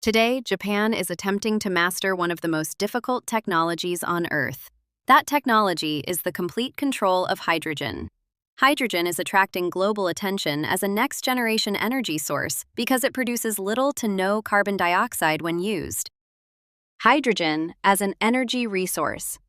Today, Japan is attempting to master one of the most difficult technologies on Earth. That technology is the complete control of hydrogen. Hydrogen is attracting global attention as a next-generation energy source because it produces little to no carbon dioxide when used. Hydrogen as an energy resource.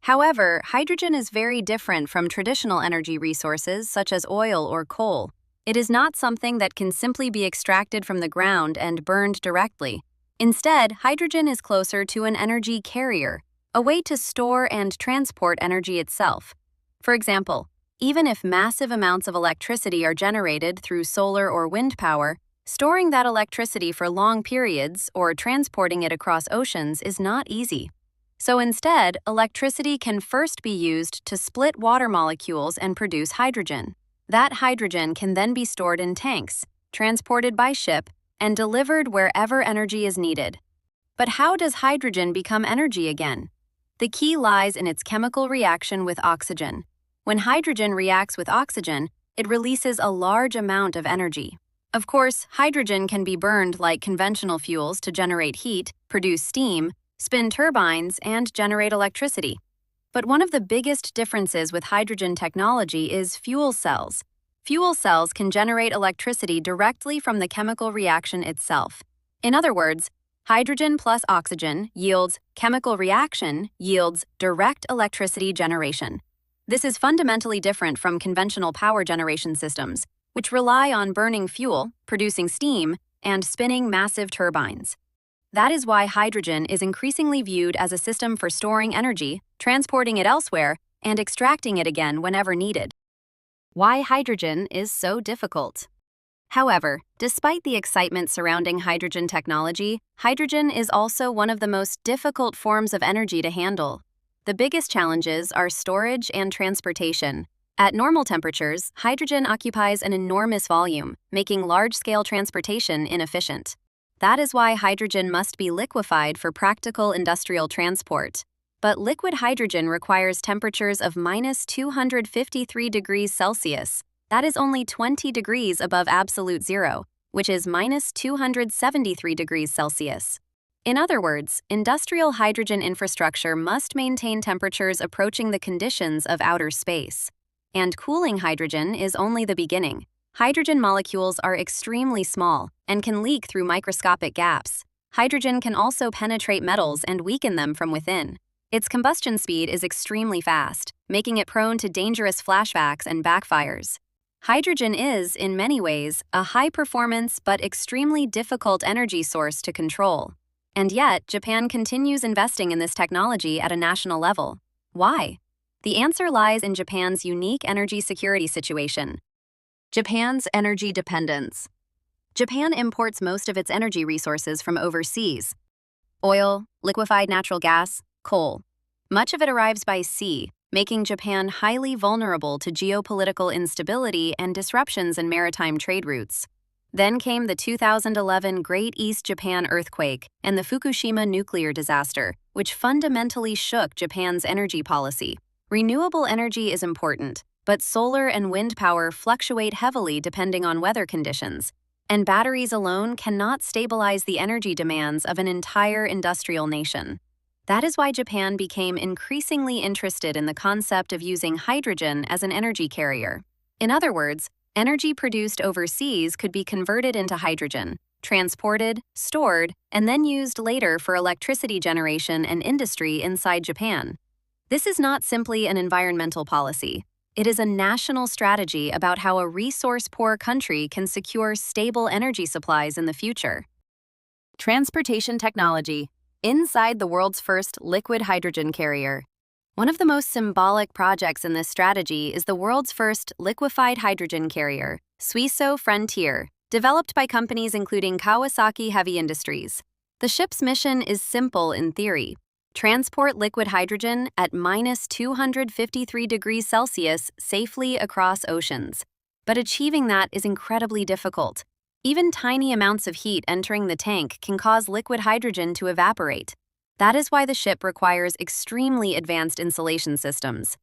However, hydrogen is very different from traditional energy resources such as oil or coal. It is not something that can simply be extracted from the ground and burned directly. Instead, hydrogen is closer to an energy carrier, a way to store and transport energy itself. For example, even if massive amounts of electricity are generated through solar or wind power, storing that electricity for long periods or transporting it across oceans is not easy. So instead, electricity can first be used to split water molecules and produce hydrogen. That hydrogen can then be stored in tanks, transported by ship, and delivered wherever energy is needed. But how does hydrogen become energy again? The key lies in its chemical reaction with oxygen. When hydrogen reacts with oxygen, it releases a large amount of energy. Of course, hydrogen can be burned like conventional fuels to generate heat, produce steam, spin turbines, and generate electricity. But one of the biggest differences with hydrogen technology is fuel cells. Fuel cells can generate electricity directly from the chemical reaction itself. In other words, hydrogen plus oxygen yields chemical reaction yields direct electricity generation. This is fundamentally different from conventional power generation systems, which rely on burning fuel, producing steam, and spinning massive turbines. That is why hydrogen is increasingly viewed as a system for storing energy, transporting it elsewhere, and extracting it again whenever needed. Why hydrogen is so difficult. However, despite the excitement surrounding hydrogen technology, hydrogen is also one of the most difficult forms of energy to handle. The biggest challenges are storage and transportation. At normal temperatures, hydrogen occupies an enormous volume, making large-scale transportation inefficient. That is why hydrogen must be liquefied for practical industrial transport. But liquid hydrogen requires temperatures of -253 degrees Celsius. That is only 20 degrees above absolute zero, which is -273 degrees Celsius. In other words, industrial hydrogen infrastructure must maintain temperatures approaching the conditions of outer space. And cooling hydrogen is only the beginning. Hydrogen molecules are extremely small and can leak through microscopic gaps. Hydrogen can also penetrate metals and weaken them from within. Its combustion speed is extremely fast, making it prone to dangerous flashbacks and backfires. Hydrogen is, in many ways, a high-performance but extremely difficult energy source to control. And yet, Japan continues investing in this technology at a national level. Why? The answer lies in Japan's unique energy security situation. Japan's energy dependence. Japan imports most of its energy resources from overseas: oil, liquefied natural gas, coal. Much of it arrives by sea, making Japan highly vulnerable to geopolitical instability and disruptions in maritime trade routes. Then came the 2011 Great East Japan earthquake and the Fukushima nuclear disaster, which fundamentally shook Japan's energy policy. Renewable energy is important, but solar and wind power fluctuate heavily depending on weather conditions, and batteries alone cannot stabilize the energy demands of an entire industrial nation. That is why Japan became increasingly interested in the concept of using hydrogen as an energy carrier. In other words, energy produced overseas could be converted into hydrogen, transported, stored, and then used later for electricity generation and industry inside Japan. This is not simply an environmental policy. It is a national strategy about how a resource-poor country can secure stable energy supplies in the future. Transportation technology. Inside the world's first liquid hydrogen carrier. One of the most symbolic projects in this strategy is the world's first liquefied hydrogen carrier, Suiso Frontier, developed by companies including Kawasaki Heavy Industries. The ship's mission is simple in theory: transport liquid hydrogen at -253 degrees Celsius safely across oceans. But achieving that is incredibly difficult. Even tiny amounts of heat entering the tank can cause liquid hydrogen to evaporate. That is why the ship requires extremely advanced insulation systems.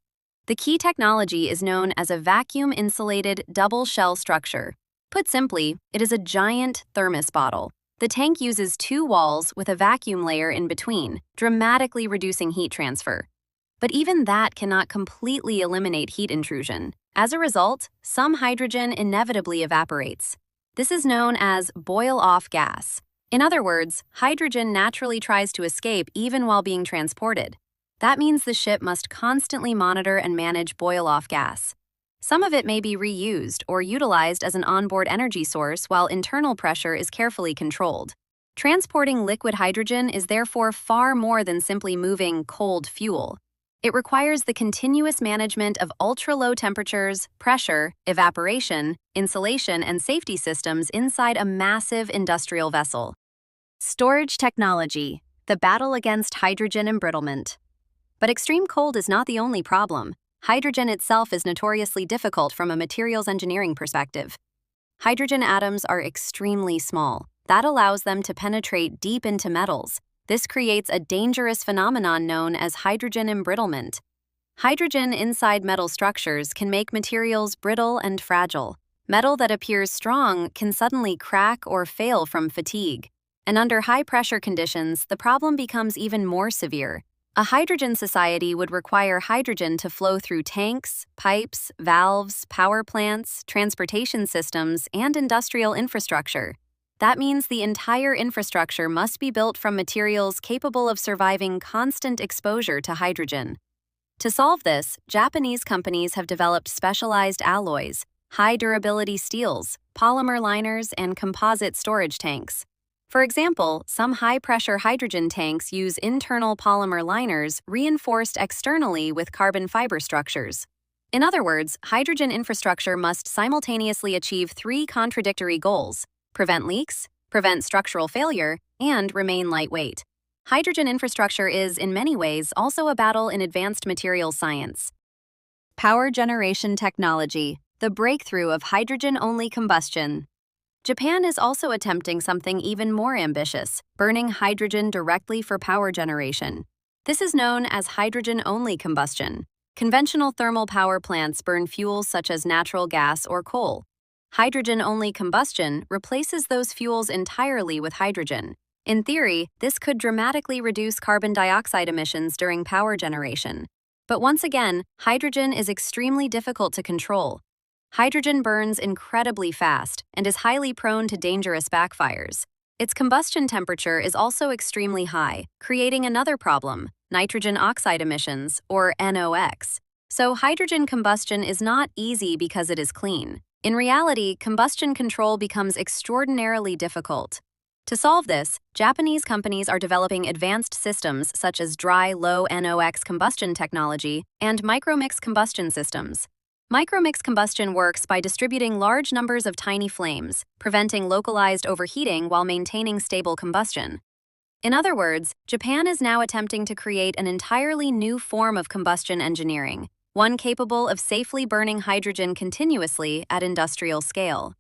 The key technology is known as a vacuum-insulated double shell structure. Put simply, it is a giant thermos bottle. The tank uses two walls with a vacuum layer in between, dramatically reducing heat transfer. But even that cannot completely eliminate heat intrusion. As a result, some hydrogen inevitably evaporates. This is known as boil-off gas. In other words, hydrogen naturally tries to escape even while being transported. That means the ship must constantly monitor and manage boil-off gas. Some of it may be reused or utilized as an onboard energy source while internal pressure is carefully controlled. Transporting liquid hydrogen is therefore far more than simply moving cold fuel. It requires the continuous management of ultra-low temperatures, pressure, evaporation, insulation, and safety systems inside a massive industrial vessel. Storage technology, the battle against hydrogen embrittlement. But extreme cold is not the only problem. Hydrogen itself is notoriously difficult from a materials engineering perspective. Hydrogen atoms are extremely small. That allows them to penetrate deep into metals. This creates a dangerous phenomenon known as hydrogen embrittlement. Hydrogen inside metal structures can make materials brittle and fragile. Metal that appears strong can suddenly crack or fail from fatigue. And under high-pressure conditions, the problem becomes even more severe. A hydrogen society would require hydrogen to flow through tanks, pipes, valves, power plants, transportation systems, and industrial infrastructure. That means the entire infrastructure must be built from materials capable of surviving constant exposure to hydrogen. To solve this, Japanese companies have developed specialized alloys, high-durability steels, polymer liners, and composite storage tanks. For example, some high-pressure hydrogen tanks use internal polymer liners reinforced externally with carbon fiber structures. In other words, hydrogen infrastructure must simultaneously achieve three contradictory goals: prevent leaks, prevent structural failure, and remain lightweight. Hydrogen infrastructure is, in many ways, also a battle in advanced materials science. Power generation technology, the breakthrough of hydrogen-only combustion. Japan is also attempting something even more ambitious, burning hydrogen directly for power generation. This is known as hydrogen-only combustion. Conventional thermal power plants burn fuels such as natural gas or coal. Hydrogen-only combustion replaces those fuels entirely with hydrogen. In theory, this could dramatically reduce carbon dioxide emissions during power generation. But once again, hydrogen is extremely difficult to control. Hydrogen burns incredibly fast and is highly prone to dangerous backfires. Its combustion temperature is also extremely high, creating another problem: nitrogen oxide emissions, or NOx. So hydrogen combustion is not easy because it is clean. In reality, combustion control becomes extraordinarily difficult. To solve this, Japanese companies are developing advanced systems such as dry, low NOx combustion technology and micromix combustion systems. Micromix combustion works by distributing large numbers of tiny flames, preventing localized overheating while maintaining stable combustion. In other words, Japan is now attempting to create an entirely new form of combustion engineering, one capable of safely burning hydrogen continuously at industrial scale.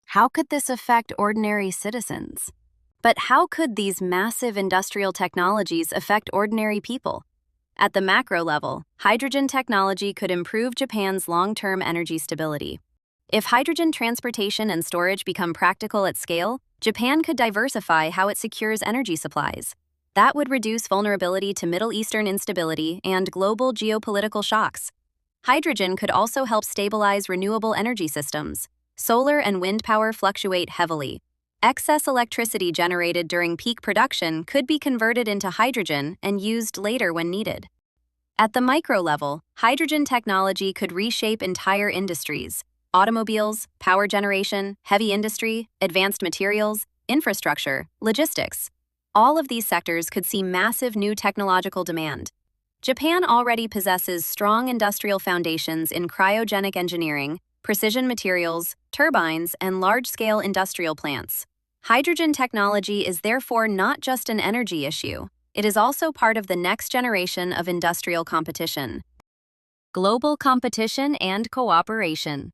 How could this affect ordinary citizens? But how could these massive industrial technologies affect ordinary people? At the macro level, hydrogen technology could improve Japan's long-term energy stability. If hydrogen transportation and storage become practical at scale, Japan could diversify how it secures energy supplies. That would reduce vulnerability to Middle Eastern instability and global geopolitical shocks. Hydrogen could also help stabilize renewable energy systems. Solar and wind power fluctuate heavily. Excess electricity generated during peak production could be converted into hydrogen and used later when needed. At the micro level, hydrogen technology could reshape entire industries: automobiles, power generation, heavy industry, advanced materials, infrastructure, logistics. All of these sectors could see massive new technological demand. Japan already possesses strong industrial foundations in cryogenic engineering, precision materials, turbines, and large-scale industrial plants. Hydrogen technology is therefore not just an energy issue, it is also part of the next generation of industrial competition. Global competition and cooperation.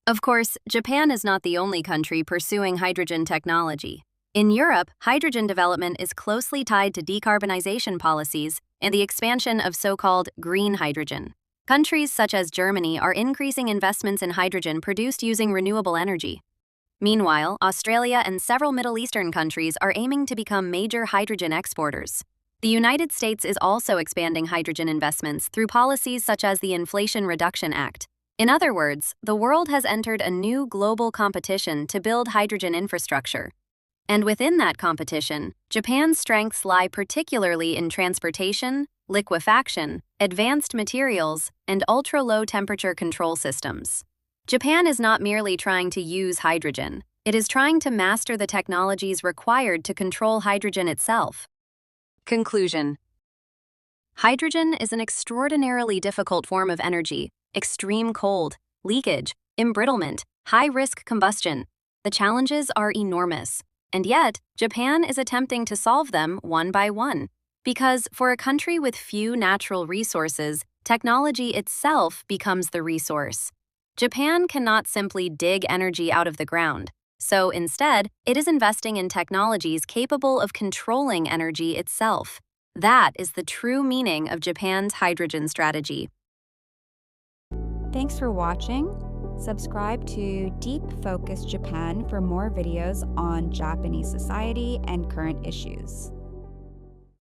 Of course, Japan is not the only country pursuing hydrogen technology. In Europe, hydrogen development is closely tied to decarbonization policies and the expansion of so-called green hydrogen. Countries such as Germany are increasing investments in hydrogen produced using renewable energy. Meanwhile, Australia and several Middle Eastern countries are aiming to become major hydrogen exporters. The United States is also expanding hydrogen investments through policies such as the Inflation Reduction Act. In other words, the world has entered a new global competition to build hydrogen infrastructure. And within that competition, Japan's strengths lie particularly in transportation, liquefaction, advanced materials, and ultra-low temperature control systems. Japan is not merely trying to use hydrogen, it is trying to master the technologies required to control hydrogen itself. Conclusion: hydrogen is an extraordinarily difficult form of energy. Extreme cold, leakage, embrittlement, high-risk combustion. The challenges are enormous, and yet Japan is attempting to solve them one by one. Because for a country with few natural resources, technology itself becomes the resource. Japan cannot simply dig energy out of the ground, so instead, it is investing in technologies capable of controlling energy itself. That is the true meaning of Japan's hydrogen strategy. Thanks for watching. Subscribe to Deep Focus Japan for more videos on Japanese society and current issues.